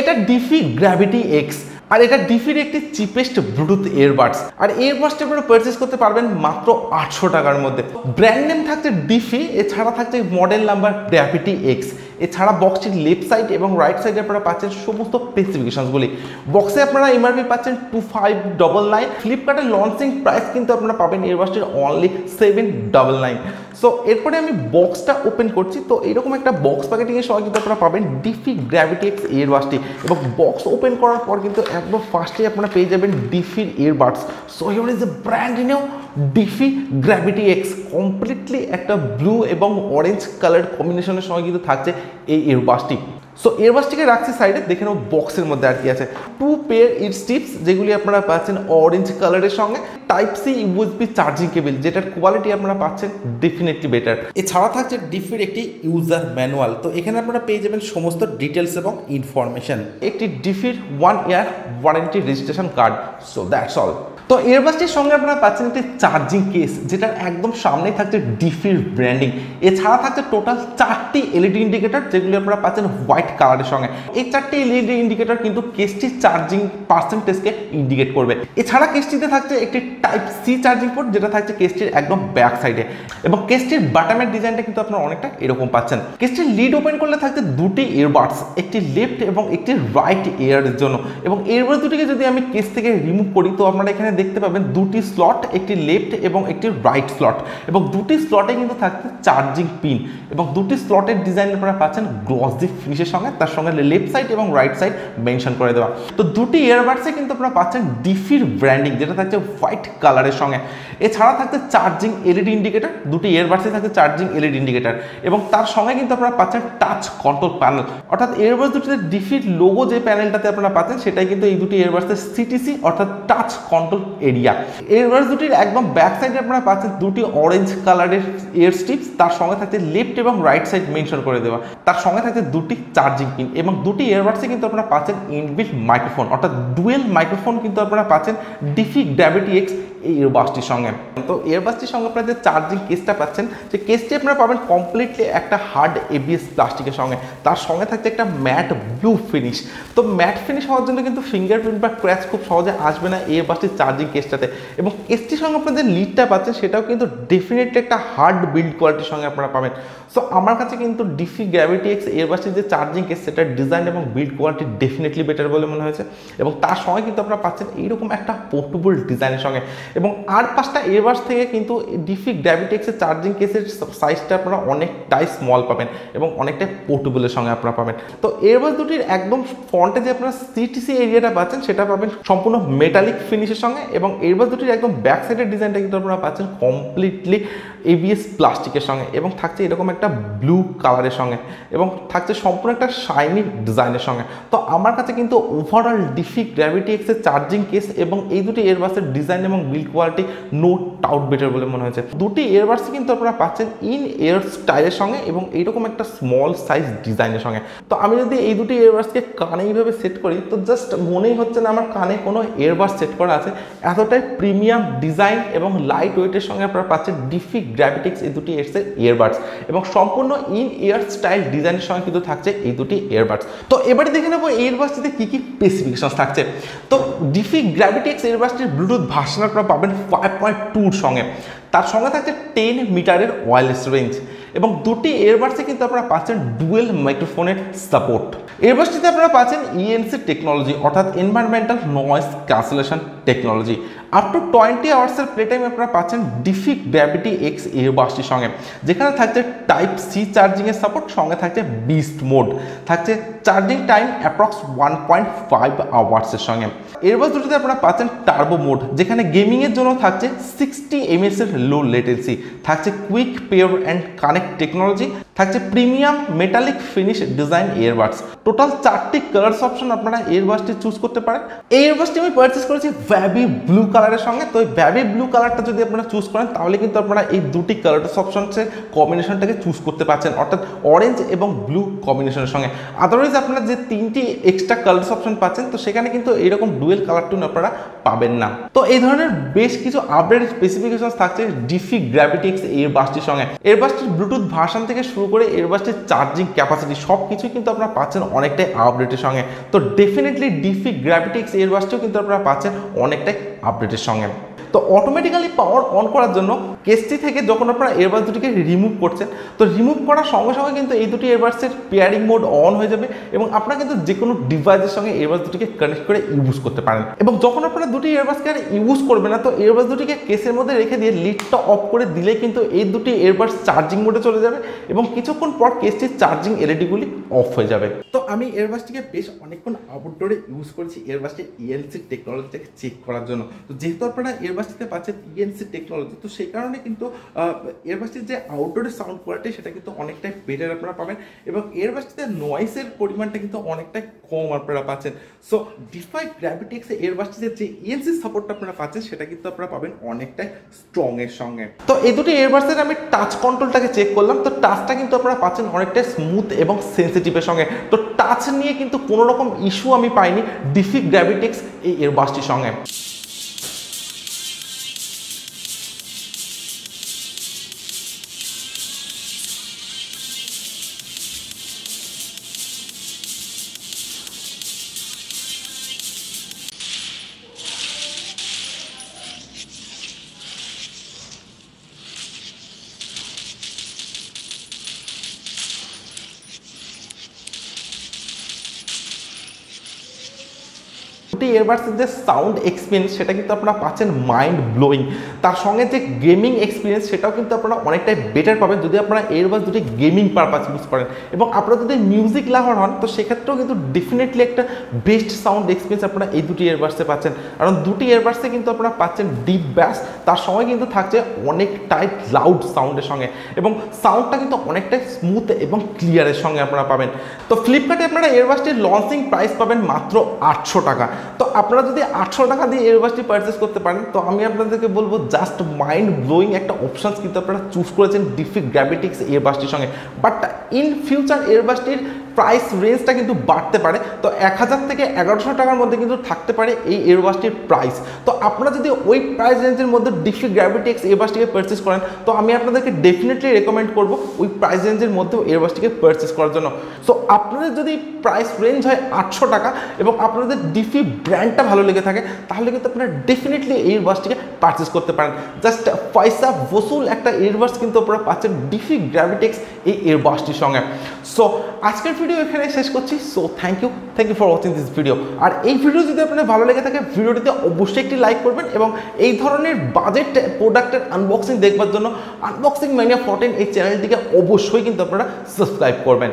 এটা Diffie Gravity x, আর এটা ডিফির একটি চিপেস্ট ব্লুটুথ ইয়ারবাডস। আর ইয়ারবাডসটি আপনারা পারচেস করতে পারবেন মাত্র 800 টাকার মধ্যে। ব্র্যান্ড নেম থাকছে ডিফি, এছাড়া থাকছে মডেল নাম্বার গ্র্যাভিটি এক্স। এছাড়া বক্সটির লেফট সাইড এবং রাইট সাইডে আপনারা পাচ্ছেন সমস্ত স্পেসিফিকেশনসগুলি। বক্সে আপনারা এমআরপি পাচ্ছেন 2599। ফ্লিপকার্টের লঞ্চিং প্রাইস কিন্তু আপনারা পাবেন ইয়ারবাডসটির অনলি 799। সো এরপরে আমি বক্সটা ওপেন করছি। তো এরকম একটা বক্স প্যাকেটিংয়ের সময় কিন্তু আপনারা পাবেন ডিফি গ্র্যাভিটি এক্স ইয়ারবাডসটি, এবং বক্স ওপেন করার পর কিন্তু একদম ফার্স্টে আপনারা পেয়ে যাবেন ডিফির earbuds. So here is a brand new Defy Gravity X. Completely একটা ব্লু এবং অরেঞ্জ কালার কম্বিনেশনের সময় কিন্তু থাকছে এই ইয়ারবাডসটি। সো ইয়ারবাডসটিকে রাখছি সাইডে, দেখে নেব বক্সের মধ্যে আর কি আছে। 2 পেয়ার ইয়ার স্ট্রিপস, যেগুলি আপনারা পাচ্ছেন অরেঞ্জ কালারের সঙ্গে। Type C USB charging cable, যেটার কোয়ালিটি আপনারা পাচ্ছেন ডেফিনেটলি বেটার। এছাড়া থাকছে ডিফির একটি ইউজার ম্যানুয়াল। তো এখানে আপনারা পেয়ে যাবেন সমস্ত ডিটেলস এবং ইনফরমেশন। একটি ডিফির 1 year warranty registration card. So that's all. তো ইয়ারবাডসটির সঙ্গে আপনারা পাচ্ছেন একটি চার্জিং কেস, যেটার একদম সামনেই থাকছে ডিফির ব্র্যান্ডিং। এছাড়া থাকছে টোটাল 4টি এলইডি ইন্ডিকেটর, যেগুলি আপনারা পাচ্ছেন হোয়াইট কালারের সঙ্গে। এই 4টি এলইডি ইন্ডিকেটর কিন্তু কেসটির চার্জিং পার্সেন্টেজকে ইন্ডিকেট করবে। এছাড়া কেসটিতে থাকছে একটি টাইপ সি চার্জিং পোর্ট, যেটা থাকছে কেসটির একদম ব্যাক সাইডে, এবং কেসটির বাটামের ডিজাইনটা কিন্তু আপনারা অনেকটা এরকম পাচ্ছেন। কেসটির লিড ওপেন করলে থাকছে 2টি ইয়ারবাডস, একটি লেফট এবং একটি রাইট ইয়ারের জন্য। এবং ইয়ারবাডস দুটিকে যদি আমি কেস থেকে রিমুভ করি, তো আপনারা এখানে দেখতে পাবেন 2টি স্লট, একটি লেফট এবং একটি রাইট স্লট, এবং 2টি স্লটে কিন্তু থাকছে চার্জিং পিন, এবং 2টি স্লটের ডিজাইন আপনারা পাচ্ছেন গ্লসি ফিনিশের সঙ্গে, তার সঙ্গে লেফট সাইড এবং রাইট সাইড মেনশন করে দেওয়া। তো 2টি ইয়ারবাডসে কিন্তু আপনারা পাচ্ছেন ডিফির ব্র্যান্ডিং, যেটা থাকছে হোয়াইট কালারের সঙ্গে। এছাড়া থাকছে চার্জিং এলইডি ইন্ডিকেটর, 2টি ইয়ারবাডসে থাকছে চার্জিং এলইডি ইন্ডিকেটর, এবং তার সঙ্গে কিন্তু আপনারা পাচ্ছেন টাচ কন্ট্রোল প্যানেল। অর্থাৎ ইয়ারবাডস দুটিতে ডিফির লোগো যে প্যানেলটাতে আপনারা পাচ্ছেন, সেটাই কিন্তু এই দুটি ইয়ারবাডসের সিটিসি অর্থাৎ টাচ কন্ট্রোল এরিয়া। ইয়ারবাডস দুটির একদম ব্যাক সাইডে আপনারা পাচ্ছেন 2টি অরেঞ্জ কালারের ইয়ার স্ট্রিপস, তার সঙ্গে থাকছে লেফট এবং রাইট সাইড মেনশন করে দেওয়া। তার সঙ্গে থাকছে 2টি চার্জিং পিন, এবং 2টি ইয়ারবাডসে কিন্তু আপনারা পাচ্ছেন ইনবিল্ট মাইক্রোফোন, অর্থাৎ ডুয়েল মাইক্রোফোন কিন্তু আপনারা পাচ্ছেন ডিফি গ্র্যাভিটি এক্স এই ইয়ারবাডসটির সঙ্গে। তো ইয়ারবাডসটির সঙ্গে আপনারা যে চার্জিং কেসটা পাচ্ছেন, যে কেসটি আপনারা পাবেন কমপ্লিটলি একটা হার্ড এবিএস প্লাস্টিকের সঙ্গে, তার সঙ্গে থাকছে একটা ম্যাট ব্লু ফিনিশ। তো ম্যাট ফিনিশ হওয়ার জন্য কিন্তু ফিঙ্গারপ্রিন্ট বা ক্র্যাচ খুব সহজে আসবে না এই ইয়ারবাডসটির চার্জিং কেসটাতে। এবং কেসটির সঙ্গে আপনারা যে লিডটা পাচ্ছেন, সেটাও কিন্তু ডেফিনেটলি একটা হার্ড বিল্ড কোয়ালিটির সঙ্গে আপনারা পাবেন। সো আমার কাছে কিন্তু ডিফি গ্র্যাভিটি এক্স ইয়ারবাডসটির যে চার্জিং কেস, সেটার ডিজাইন এবং বিল্ড কোয়ালিটি ডেফিনেটলি বেটার বলে মনে হয়েছে। এবং তার সঙ্গে কিন্তু আপনারা পাচ্ছেন এইরকম একটা পোর্টেবল ডিজাইনের সঙ্গে। এবং আর 5টা ইয়ারবাডস থেকে কিন্তু ডিফি গ্র্যাভিটি এক্সের চার্জিং কেসের সাইজটা আপনারা অনেকটাই স্মল পাবেন এবং অনেকটাই পোর্টেবলের সঙ্গে আপনারা পাবেন। তো ইয়ারবাডস দুটির একদম ফ্রন্টে যে আপনারা সিটিসি এরিয়াটা পাচ্ছেন, সেটা পাবেন সম্পূর্ণ মেটালিক ফিনিশের সঙ্গে, এবং ইয়ারবাডস দুটির একদম ব্যাক সাইডের ডিজাইনটা কিন্তু আপনারা পাচ্ছেন কমপ্লিটলি এবিএস প্লাস্টিকের সঙ্গে, এবং থাকছে এরকম একটা ব্লু কালারের সঙ্গে, এবং থাকছে সম্পূর্ণ একটা শাইনি ডিজাইনের সঙ্গে। তো আমার কাছে কিন্তু ওভারঅল ডিফি গ্র্যাভিটি এক্সের চার্জিং কেস এবং এই দুটি ইয়ারবাডসের ডিজাইন এবং build quality no doubt better বলে মনে হয়েছে। 2টি ইয়ারবাডস কিন্তু আপনারা পাচ্ছেন ইন এয়ার স্টাইলের সঙ্গে এবং এইরকম একটা স্মল সাইজ ডিজাইনের সঙ্গে। তো আমি যদি এই দুটি ইয়ারবাডসকে কানে এইভাবে সেট করি, তো জাস্ট মনেই হচ্ছে না আমার কানে কোনো ইয়ারবাডস সেট করা আছে। এতটাই প্রিমিয়াম ডিজাইন এবং লাইট ওয়েটের সঙ্গে আপনারা পাচ্ছেন ডিফি গ্র্যাভিটি এক্স এই দুটি ইয়ারবাডস, এবং সম্পূর্ণ ইন এয়ার স্টাইল ডিজাইনের সঙ্গে কিন্তু থাকছে এই দুটি ইয়ারবাডস। তো এবারে দেখে নেবো ইয়ারবাডসটিতে কী কী স্পেসিফিকেশন থাকছে। তো ডিফি গ্র্যাভিটি এক্স ইয়ারবাডসটির ব্লুটুথ ভার্সন আপনারা পাবেন 5.2 সঙ্গে, তার সঙ্গে থাকছে 10 মিটারের ওয়্যারলেস রেঞ্জ, এবং 2টি ইয়ারবাডসে কিন্তু আপনারা পাচ্ছেন ডুয়েল মাইক্রোফোনের সাপোর্ট। ইয়ারবাডসটিতে আপনারা পাচ্ছেন ইএনসি টেকনোলজি, অর্থাৎ environmental noise cancellation technology. Up to 20 আওয়ার্সের প্লে টাইম আপনারা পাচ্ছেন ডিফি গ্র্যাভিটি এক্স ইয়ারবাডসটির সঙ্গে, যেখানে থাকছে টাইপ সি চার্জিংয়ের সাপোর্ট, সঙ্গে থাকছে বিস্ট মোড, থাকছে চার্জিং টাইম অ্যাপ্রক্স 1.5 আওয়ার্সের সঙ্গে। ইয়ারবাডস দুটিতে আপনারা পাচ্ছেন টার্বো মোড, যেখানে গেমিংয়ের জন্য থাকছে 60 mAh এর লো লেটেন্সি, থাকছে quick pair and connect technology, থাকছে premium metallic finish design earbuds. Total 4টি কালার্স অপশন আপনারা ইয়ারবাডসটি চুজ করতে পারেন। এই ইয়ারবাডসটি আমি পারচেস করেছি ভ্যাবি ব্লু কালারের সঙ্গে। তো এই ভ্যাবি ব্লু কালারটা যদি আপনারা চুজ করেন, তাহলে কিন্তু আপনারা এই দুটি কালার্স অপশনসের কম্বিনেশনটাকে চুজ করতে পারছেন, অর্থাৎ অরেঞ্জ এবং ব্লু কম্বিনেশনের সঙ্গে। আদারওয়াইজ আপনারা যে 3টি এক্সট্রা কালার্স অপশন পাচ্ছেন, তো সেখানে কিন্তু এরকম ডুয়েল কালার টোন আপনারা পাবেন না। তো এই ধরনের বেশ কিছু আপডেট স্পেসিফিকেশন থাকছে ডিফি গ্র্যাভিটি এক্স এয়ারবাডসটির সঙ্গে। এয়ারবাডসটির ব্লুটুথ ভার্সন থেকে শুরু করে এয়ারবাডসটির চার্জিং ক্যাপাসিটি সব কিছুই কিন্তু আপনারা পাচ্ছেন অনেকটাই আপডেটের সঙ্গে। তো ডেফিনেটলি ডিফি গ্র্যাভিটি এক্স এয়ারবাডসটিও কিন্তু আপনারা পাচ্ছেন অনেকটাই আপডেটের সঙ্গে। তো অটোমেটিক্যালি পাওয়ার অন করার জন্য কেসটি থেকে যখন আপনারা এয়ারবাডস দুটিকে রিমুভ করছেন, তো রিমুভ করার সঙ্গে সঙ্গে কিন্তু এই দুটি এয়ারবাডসের পেয়ারিং মোড অন হয়ে যাবে এবং আপনারা কিন্তু যে কোনো ডিভাইসের সঙ্গে এয়ারবাডস দুটিকে কানেক্ট করে ইউজ করতে পারেন। এবং যখন আপনারা দুটি এয়ারবাডসকে আর ইউজ করবেন না, তো এয়ারবাডস দুটিকে কেসের মধ্যে রেখে দিয়ে লিডটা অফ করে দিলে কিন্তু এই দুটি এয়ারবাডস চার্জিং মোডে চলে যাবে এবং কিছুক্ষণ পর কেসটির চার্জিং এলইডিগুলি অফ হয়ে যাবে। তো আমি এয়ারবাডসটিকে বেশ অনেকক্ষণ আউটডোরে ইউজ করেছি এয়ারবাডসটির ইএনসি টেকনোলজিটাকে চেক করার জন্য। তো যেহেতু আপনারা এয়ারবাডসটিতে পাচ্ছেন ইএনসি টেকনোলজি, তো সেই কারণে কিন্তু এয়ারবাডসটির যে আউটডোরে সাউন্ড কোয়ালিটি সেটা কিন্তু অনেকটাই বেটার আপনারা পাবেন এবং এয়ারবাডসটিতে নয়েসের পরিমাণটা কিন্তু অনেকটাই কম আপনারা পাচ্ছেন। সো ডিফাই গ্র্যাভিটি এক্স এয়ারবাডসটিতে যে ইএনসি সাপোর্টটা আপনারা পাচ্ছেন সেটা কিন্তু আপনারা পাবেন অনেকটাই স্ট্রং এর সঙ্গে। তো এই দুটি এয়ারবাডসের আমি টাচ কন্ট্রোলটাকে চেক করলাম, তো টাচটা কিন্তু আপনারা পাচ্ছেন অনেকটাই স্মুথ এবং সেন্সিটিভের সঙ্গে। তো টাচ নিয়ে কিন্তু কোনো রকম ইস্যু আমি পাইনি ডিফি গ্র্যাভিটি এক্স এই এয়ারবাডসটির সঙ্গে। এয়ারবাডসের যে সাউন্ড এক্সপিরিয়েন্স সেটা কিন্তু আপনারা পাচ্ছেন মাইন্ড ব্লোয়িং। তার সঙ্গে যে গেমিং এক্সপিরিয়েন্স সেটাও কিন্তু আপনারা অনেকটাই বেটার পাবেন যদি আপনারা এয়ারবাডস দুটি গেমিং পারপাস ইউজ করেন। এবং আপনারা যদি মিউজিক লাভার হন তো সেক্ষেত্রেও কিন্তু ডেফিনেটলি একটা বেস্ট সাউন্ড এক্সপিরিয়েন্স আপনারা এই দুটি এয়ারবাডসে পাচ্ছেন। কারণ দুটি এয়ারবাডসে কিন্তু আপনারা পাচ্ছেন ডিপ ব্যাস, তার সঙ্গে কিন্তু থাকছে অনেকটাই লাউড সাউন্ডের সঙ্গে এবং সাউন্ডটা কিন্তু অনেকটাই স্মুথ এবং ক্লিয়ারের সঙ্গে আপনারা পাবেন। তো ফ্লিপকার্টে আপনারা এয়ারবাডসটির লঞ্চিং প্রাইস পাবেন মাত্র 800 টাকা। তো আপনারা যদি 800 টাকা দিয়ে এয়ারবাডসটি পারচেস করতে পারেন তো আমি আপনাদেরকে বলবো জাস্ট মাইন্ড ব্লোয়িং একটা অপশানস কিন্তু আপনারা চুজ করেছেন ডিফি গ্র্যাভিটি এক্স এয়ারবাডসটির সঙ্গে। বাট ইন ফিউচার এয়ারবাডসটির প্রাইস রেঞ্জটা কিন্তু বাড়তে পারে। তো 1000 থেকে 1100 টাকার মধ্যে কিন্তু থাকতে পারে এই এয়ারবাডসটির প্রাইস। তো আপনারা যদি ওই প্রাইস রেঞ্জের মধ্যে ডিফি গ্র্যাভিটি এক্স এয়ারবাডসটিকে পারচেস করেন তো আমি আপনাদেরকে ডেফিনেটলি রেকমেন্ড করবো ওই প্রাইস রেঞ্জের মধ্যেও এয়ারবাডসটিকে পারচেস করার জন্য। সো আপনাদের যদি প্রাইস রেঞ্জ হয় 800 টাকা এবং আপনাদের ডিফি ব্র্যান্ডটা ভালো লেগে থাকে তাহলে কিন্তু আপনারা ডেফিনেটলি এই এয়ারবাডসটিকে পারচেস করতে পারেন। জাস্ট পয়সা বসুল একটা এয়ারবাডস কিন্তু আপনারা পাচ্ছেন ডিফি গ্র্যাভিটি এক্স এই এয়ারবাডসটির সঙ্গে। সো আজকের ভিডিও এখানে শেষ করছি। So thank you for watching this video. আর এই ভিডিও যদি আপনাদের ভালো লেগে থাকে ভিডিওটিতে অবশ্যই একটি লাইক করবেন এবং এই ধরনের বাজেট প্রোডাক্টের আনবক্সিং দেখবার জন্য আনবক্সিং ম্যানিয়া 14 এই চ্যানেলটিকে অবশ্যই কিন্তু আপনারা সাবস্ক্রাইব করবেন।